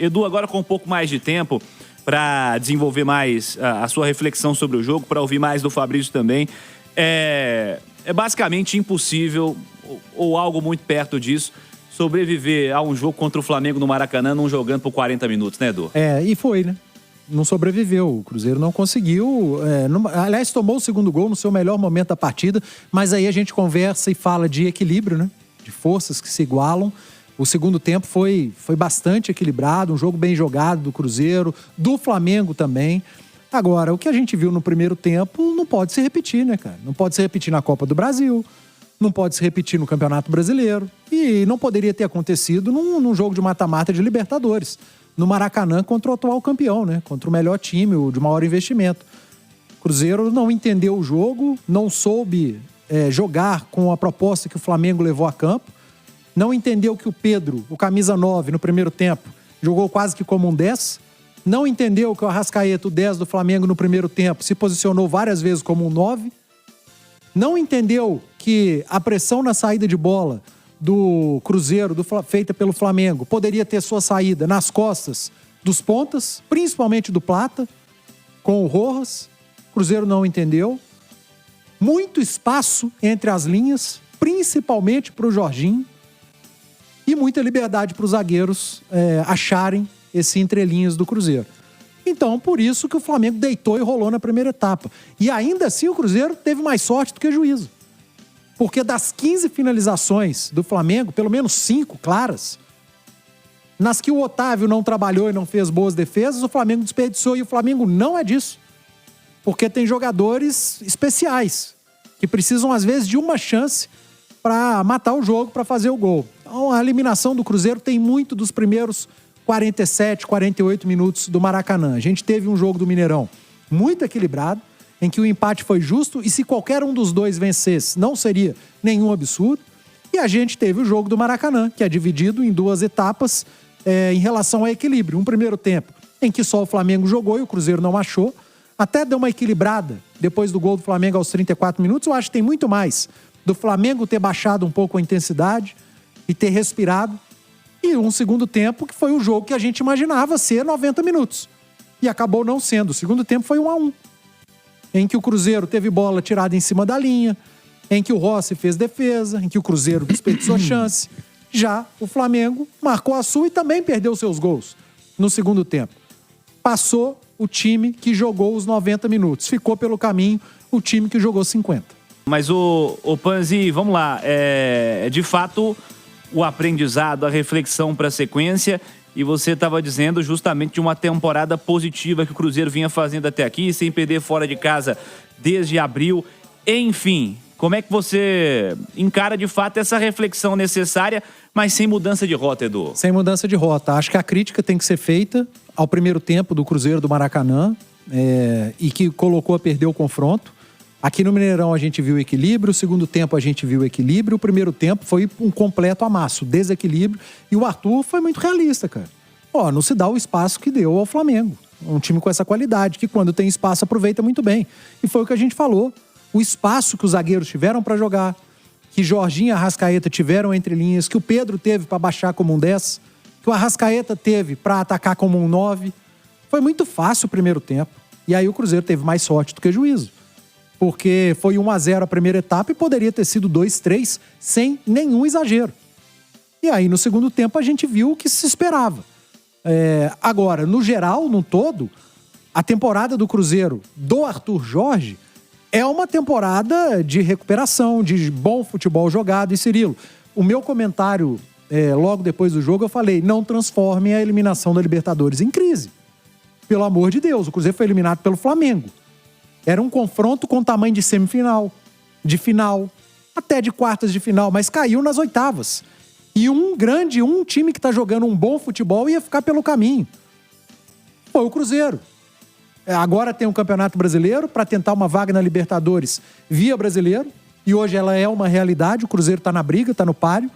Edu, agora com um pouco mais de tempo para desenvolver mais a sua reflexão sobre o jogo, para ouvir mais do Fabrício também, é basicamente impossível, ou algo muito perto disso, sobreviver a um jogo contra o Flamengo no Maracanã, não jogando por 40 minutos, né, Edu? E foi, né? Não sobreviveu. O Cruzeiro não conseguiu. Aliás, tomou o segundo gol no seu melhor momento da partida, mas aí a gente conversa e fala de equilíbrio, né? De forças que se igualam. O segundo tempo foi bastante equilibrado, um jogo bem jogado do Cruzeiro, do Flamengo também. Agora, o que a gente viu no primeiro tempo não pode se repetir, né, cara? Não pode se repetir na Copa do Brasil, não pode se repetir no Campeonato Brasileiro e não poderia ter acontecido num jogo de mata-mata de Libertadores, no Maracanã contra o atual campeão, né? Contra o melhor time, o de maior investimento. O Cruzeiro não entendeu o jogo, não soube jogar com a proposta que o Flamengo levou a campo, não entendeu que o Pedro, o camisa 9, no primeiro tempo, jogou quase que como um 10, não entendeu que o Arrascaeta, o 10 do Flamengo, no primeiro tempo, se posicionou várias vezes como um 9, não entendeu que a pressão na saída de bola do Cruzeiro, feita pelo Flamengo, poderia ter sua saída nas costas dos pontas, principalmente do Plata, com o Rojas. O Cruzeiro não entendeu. Muito espaço entre as linhas, principalmente para o Jorginho, e muita liberdade para os zagueiros acharem esse entrelinhas do Cruzeiro. Então, por isso que o Flamengo deitou e rolou na primeira etapa. E ainda assim o Cruzeiro teve mais sorte do que juízo. Porque das 15 finalizações do Flamengo, pelo menos 5 claras, nas que o Otávio não trabalhou e não fez boas defesas, o Flamengo desperdiçou. E o Flamengo não é disso. Porque tem jogadores especiais, que precisam, às vezes, de uma chance para matar o jogo, para fazer o gol. Então, a eliminação do Cruzeiro tem muito dos primeiros 47, 48 minutos do Maracanã. A gente teve um jogo do Mineirão muito equilibrado, em que o empate foi justo, e se qualquer um dos dois vencesse, não seria nenhum absurdo. E a gente teve o jogo do Maracanã, que é dividido em duas etapas em relação ao equilíbrio. Um primeiro tempo em que só o Flamengo jogou e o Cruzeiro não achou. Até deu uma equilibrada depois do gol do Flamengo aos 34 minutos. Eu acho que tem muito mais do Flamengo ter baixado um pouco a intensidade e ter respirado. E um segundo tempo que foi o jogo que a gente imaginava ser 90 minutos. E acabou não sendo. O segundo tempo foi 1-1. Em que o Cruzeiro teve bola tirada em cima da linha, em que o Rossi fez defesa, em que o Cruzeiro desperdiçou chance. Já o Flamengo marcou a sua e também perdeu seus gols no segundo tempo. Passou o time que jogou os 90 minutos. Ficou pelo caminho o time que jogou 50. Mas o Panzi, vamos lá, de fato o aprendizado, a reflexão para a sequência, e você estava dizendo justamente de uma temporada positiva que o Cruzeiro vinha fazendo até aqui, sem perder fora de casa desde abril. Enfim, como é que você encara de fato essa reflexão necessária, mas sem mudança de rota, Edu? Sem mudança de rota. Acho que a crítica tem que ser feita ao primeiro tempo do Cruzeiro do Maracanã, e que colocou a perder o confronto. Aqui no Mineirão a gente viu equilíbrio, o segundo tempo a gente viu equilíbrio, o primeiro tempo foi um completo amasso, desequilíbrio, e o Arthur foi muito realista, cara. Não se dá o espaço que deu ao Flamengo. Um time com essa qualidade, que quando tem espaço aproveita muito bem. E foi o que a gente falou. O espaço que os zagueiros tiveram para jogar, que Jorginho e Arrascaeta tiveram entre linhas, que o Pedro teve para baixar como um 10, que o Arrascaeta teve para atacar como um 9. Foi muito fácil o primeiro tempo. E aí o Cruzeiro teve mais sorte do que juízo. Porque foi 1-0 a primeira etapa e poderia ter sido 2-3 sem nenhum exagero. E aí, no segundo tempo, a gente viu o que se esperava. Agora, no geral, no todo, a temporada do Cruzeiro do Arthur Jorge é uma temporada de recuperação, de bom futebol jogado. E, Cirilo, o meu comentário, logo depois do jogo, eu falei, não transformem a eliminação da Libertadores em crise. Pelo amor de Deus, o Cruzeiro foi eliminado pelo Flamengo. Era um confronto com tamanho de semifinal, de final, até de quartas de final, mas caiu nas oitavas. E um time que está jogando um bom futebol ia ficar pelo caminho. Foi o Cruzeiro. Agora tem um Campeonato Brasileiro para tentar uma vaga na Libertadores via Brasileiro. E hoje ela é uma realidade, o Cruzeiro está na briga, está no páreo.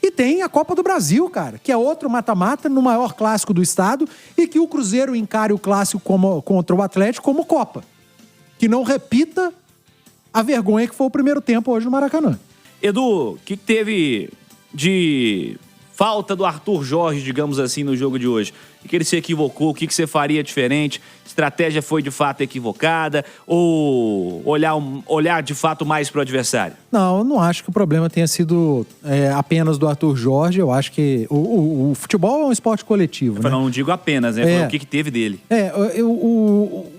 E tem a Copa do Brasil, cara, que é outro mata-mata no maior clássico do estado e que o Cruzeiro encare o clássico contra o Atlético como Copa. Que não repita a vergonha que foi o primeiro tempo hoje no Maracanã. Edu, o que teve de falta do Arthur Jorge, digamos assim, no jogo de hoje? O que ele se equivocou? O que você faria diferente? Estratégia foi de fato equivocada? Ou olhar de fato mais para o adversário? Não, eu não acho que o problema tenha sido apenas do Arthur Jorge. Eu acho que o futebol é um esporte coletivo, né? Não digo apenas, né? O que teve dele.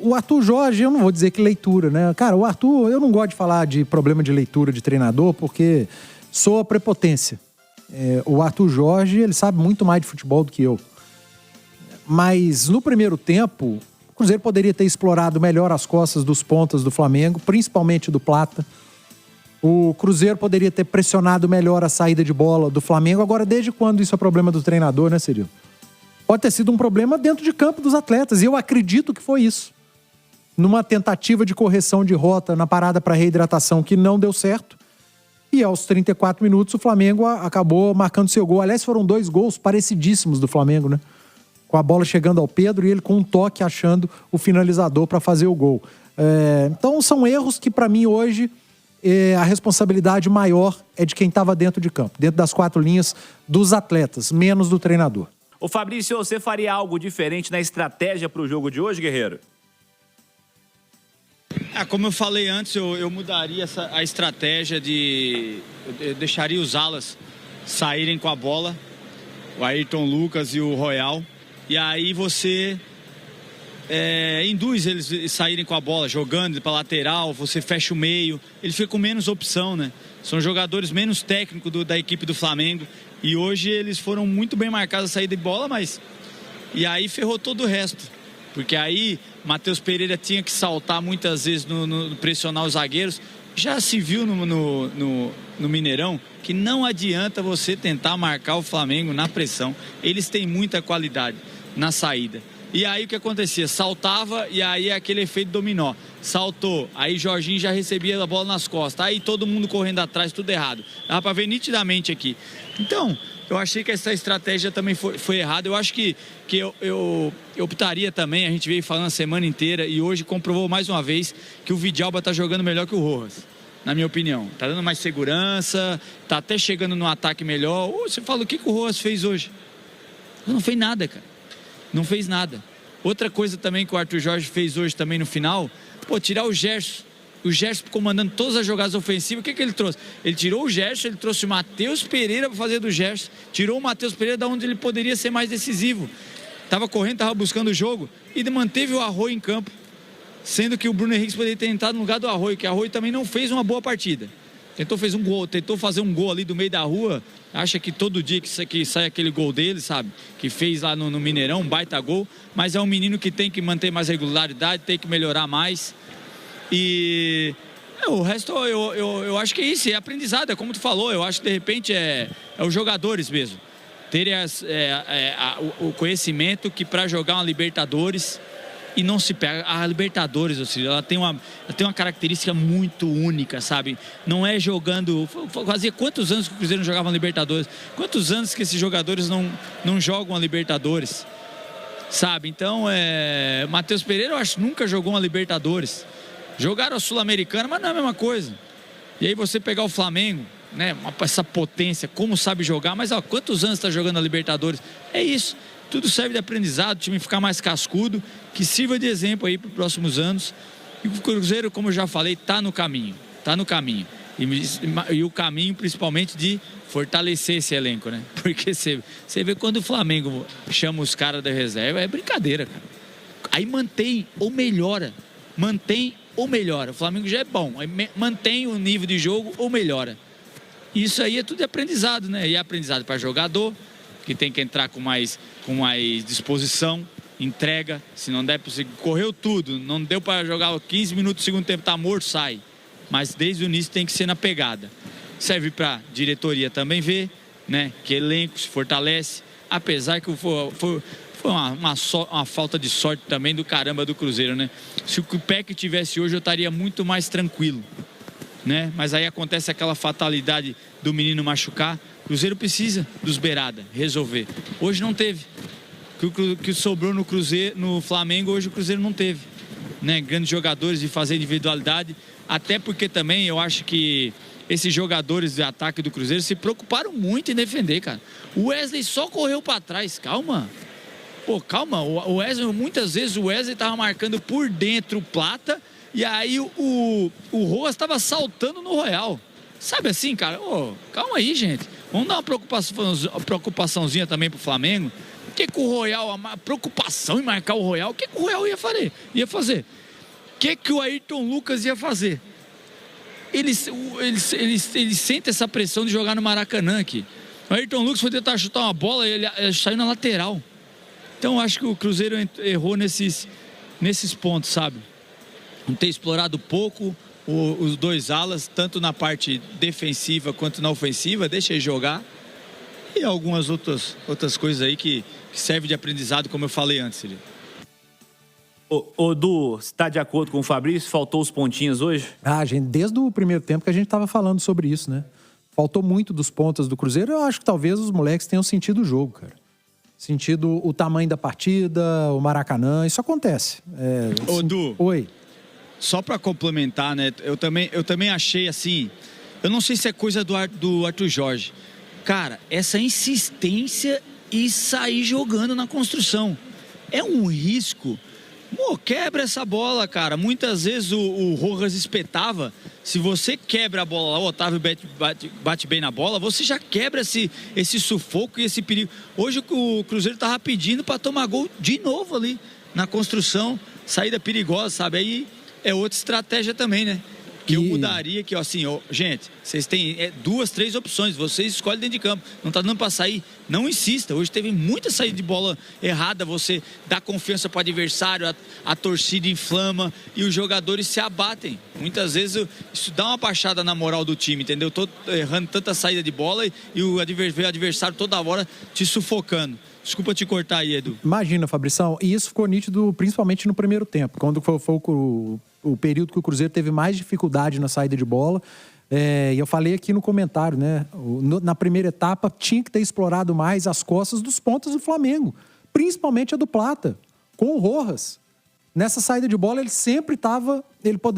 O Arthur Jorge, eu não vou dizer que leitura, né? Cara, o Arthur, eu não gosto de falar de problema de leitura de treinador porque soa prepotência. O Arthur Jorge, ele sabe muito mais de futebol do que eu. Mas no primeiro tempo, o Cruzeiro poderia ter explorado melhor as costas dos pontas do Flamengo, principalmente do Plata. O Cruzeiro poderia ter pressionado melhor a saída de bola do Flamengo. Agora, desde quando isso é problema do treinador, né, Cirilo? Pode ter sido um problema dentro de campo dos atletas, e eu acredito que foi isso. Numa tentativa de correção de rota na parada para reidratação que não deu certo, e aos 34 minutos o Flamengo acabou marcando seu gol. Aliás, foram 2 gols parecidíssimos do Flamengo, né? Com a bola chegando ao Pedro e ele com um toque achando o finalizador para fazer o gol. Então são erros que para mim hoje a responsabilidade maior é de quem estava dentro de campo, dentro das 4 linhas dos atletas, menos do treinador. Ô Fabrício, você faria algo diferente na estratégia para o jogo de hoje, Guerreiro? Como eu falei antes, eu mudaria a estratégia eu deixaria os alas saírem com a bola, o Ayrton Lucas e o Royal, e aí você induz eles saírem com a bola, jogando para lateral, você fecha o meio, ele fica com menos opção, né? São jogadores menos técnicos da equipe do Flamengo, e hoje eles foram muito bem marcados a saída de bola, e aí ferrou todo o resto. Porque aí Matheus Pereira tinha que saltar muitas vezes no pressionar os zagueiros. Já se viu no Mineirão que não adianta você tentar marcar o Flamengo na pressão. Eles têm muita qualidade na saída. E aí o que acontecia? Saltava e aí aquele efeito dominó. Saltou, aí Jorginho já recebia a bola nas costas. Aí todo mundo correndo atrás, tudo errado. Dá pra ver nitidamente aqui. Então, eu achei que essa estratégia também foi errada. Eu acho que eu optaria também, a gente veio falando a semana inteira e hoje comprovou mais uma vez que o Vidalba tá jogando melhor que o Rojas, na minha opinião. Tá dando mais segurança, tá até chegando no ataque melhor. Você fala, o que o Rojas fez hoje? Não fez nada, cara. Não fez nada. Outra coisa também que o Arthur Jorge fez hoje também no final, tirar o Gerson. O Gerson comandando todas as jogadas ofensivas, o que ele trouxe? Ele tirou o Gerson, ele trouxe o Matheus Pereira para fazer do Gerson, tirou o Matheus Pereira da onde ele poderia ser mais decisivo. Tava correndo, tava buscando o jogo e manteve o Arroio em campo, sendo que o Bruno Henrique poderia ter entrado no lugar do Arroio, que o Arroio também não fez uma boa partida. Tentou fazer um gol ali do meio da rua, acha que todo dia que sai aquele gol dele, sabe? Que fez lá no Mineirão, um baita gol, mas é um menino que tem que manter mais regularidade, tem que melhorar mais. E o resto eu acho que é isso, é aprendizado, é como tu falou, eu acho que de repente é os jogadores mesmo terem o conhecimento que para jogar uma Libertadores e não se pega, a Libertadores, ou seja, ela tem uma característica muito única, sabe? Não é jogando, fazia quantos anos que o Cruzeiro não jogava uma Libertadores, quantos anos que esses jogadores não jogam a Libertadores, sabe? Então, Matheus Pereira eu acho que nunca jogou uma Libertadores. Jogaram a Sul-Americana, mas não é a mesma coisa. E aí você pegar o Flamengo, né, essa potência, como sabe jogar, mas quantos anos está jogando a Libertadores? É isso, tudo serve de aprendizado, o time ficar mais cascudo, que sirva de exemplo aí para os próximos anos. E o Cruzeiro, como eu já falei, está no caminho. E o caminho principalmente de fortalecer esse elenco, né? Porque você vê quando o Flamengo chama os caras da reserva, é brincadeira, cara. Aí mantém ou melhora. O Flamengo já é bom, mantém o nível de jogo ou melhora. Isso aí é tudo aprendizado, né? E é aprendizado para jogador, que tem que entrar com mais disposição, entrega. Se não der para você, correu tudo, não deu para jogar 15 minutos do segundo tempo, tá morto, sai. Mas desde o início tem que ser na pegada. Serve para diretoria também ver, né? Que elenco se fortalece, apesar que foi uma falta de sorte também do caramba do Cruzeiro, né? Se o Peck tivesse hoje, eu estaria muito mais tranquilo, né? Mas aí acontece aquela fatalidade do menino machucar. O Cruzeiro precisa dos beirada, resolver. Hoje não teve. O que sobrou no Flamengo, hoje o Cruzeiro não teve, né? Grandes jogadores de fazer individualidade, até porque também eu acho que esses jogadores de ataque do Cruzeiro se preocuparam muito em defender, cara. O Wesley só correu para trás, calma. Pô, calma, o Wesley, muitas vezes o Wesley tava marcando por dentro o Plata e aí o Rojas tava saltando no Royal. Sabe assim, cara? Ô, calma aí, gente. Vamos dar uma preocupaçãozinha também pro Flamengo. O que o Royal, a preocupação em marcar o Royal, o que o Royal ia fazer? O que o Ayrton Lucas ia fazer? Ele sente essa pressão de jogar no Maracanã aqui. O Ayrton Lucas foi tentar chutar uma bola e ele saiu na lateral. Então eu acho que o Cruzeiro errou nesses pontos, sabe? Não ter explorado pouco os dois alas, tanto na parte defensiva quanto na ofensiva, deixa ele jogar. E algumas outras coisas aí que servem de aprendizado, como eu falei antes. Ô, Du, você está de acordo com o Fabrício? Faltou os pontinhos hoje? Gente, desde o primeiro tempo que a gente estava falando sobre isso, né? Faltou muito dos pontas do Cruzeiro. Eu acho que talvez os moleques tenham sentido o jogo, cara. Sentido o tamanho da partida, o Maracanã, isso acontece. Ô, Du. Oi. Só para complementar, né? Eu também achei assim. Eu não sei se é coisa do Arthur Jorge. Cara, essa insistência e sair jogando na construção. É um risco. Quebra essa bola, cara. Muitas vezes o Rojas espetava. Se você quebra a bola lá, o Otávio bate bem na bola, você já quebra esse sufoco e esse perigo. Hoje o Cruzeiro tava pedindo para tomar gol de novo ali na construção. Saída perigosa, sabe? Aí é outra estratégia também, né? Que eu mudaria aqui, ó, assim, ó, gente, vocês têm 2, 3 opções, vocês escolhem dentro de campo, não tá dando para sair, não insista. Hoje teve muita saída de bola errada, você dá confiança para o adversário, a torcida inflama e os jogadores se abatem. Muitas vezes isso dá uma baixada na moral do time, entendeu? Tô errando tanta saída de bola e o adversário toda hora te sufocando. Desculpa te cortar aí, Edu. Imagina, Fabrição, e isso ficou nítido principalmente no primeiro tempo, quando foi o período que o Cruzeiro teve mais dificuldade na saída de bola. E eu falei aqui no comentário, né? Na primeira etapa tinha que ter explorado mais as costas dos pontas do Flamengo, principalmente a do Plata, com o Rojas. Nessa saída de bola ele sempre estava...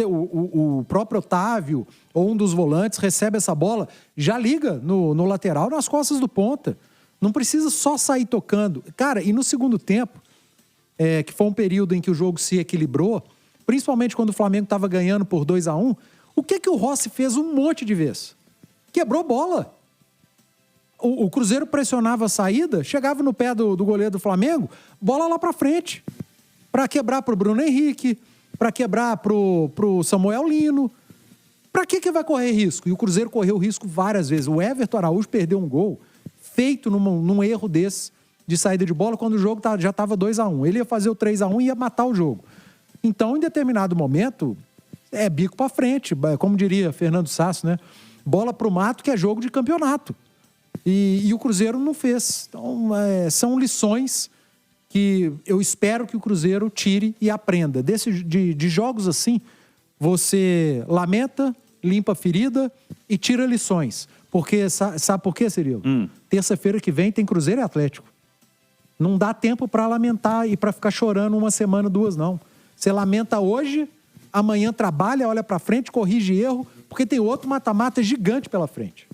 O próprio Otávio ou um dos volantes recebe essa bola, já liga no lateral, nas costas do ponta. Não precisa só sair tocando. Cara, e no segundo tempo, que foi um período em que o jogo se equilibrou, principalmente quando o Flamengo estava ganhando por 2-1, o que o Rossi fez um monte de vezes? Quebrou bola. O Cruzeiro pressionava a saída, chegava no pé do goleiro do Flamengo, bola lá pra frente. Pra quebrar pro Bruno Henrique, pra quebrar pro Samuel Lino. Pra que vai correr risco? E o Cruzeiro correu risco várias vezes. O Everton Araújo perdeu um gol feito num erro desse de saída de bola quando o jogo já estava 2-1. Ele ia fazer o 3-1 e ia matar o jogo. Então, em determinado momento, é bico pra frente, como diria Fernando Sasso, né? Bola pro mato, que é jogo de campeonato. E o Cruzeiro não fez. Então, são lições que eu espero que o Cruzeiro tire e aprenda. De jogos assim, você lamenta, limpa a ferida e tira lições. Porque, sabe por quê, Cirilo? Terça-feira que vem tem Cruzeiro e Atlético. Não dá tempo para lamentar e para ficar chorando uma semana, 2, não. Você lamenta hoje, amanhã trabalha, olha para frente, corrige erro, porque tem outro mata-mata gigante pela frente.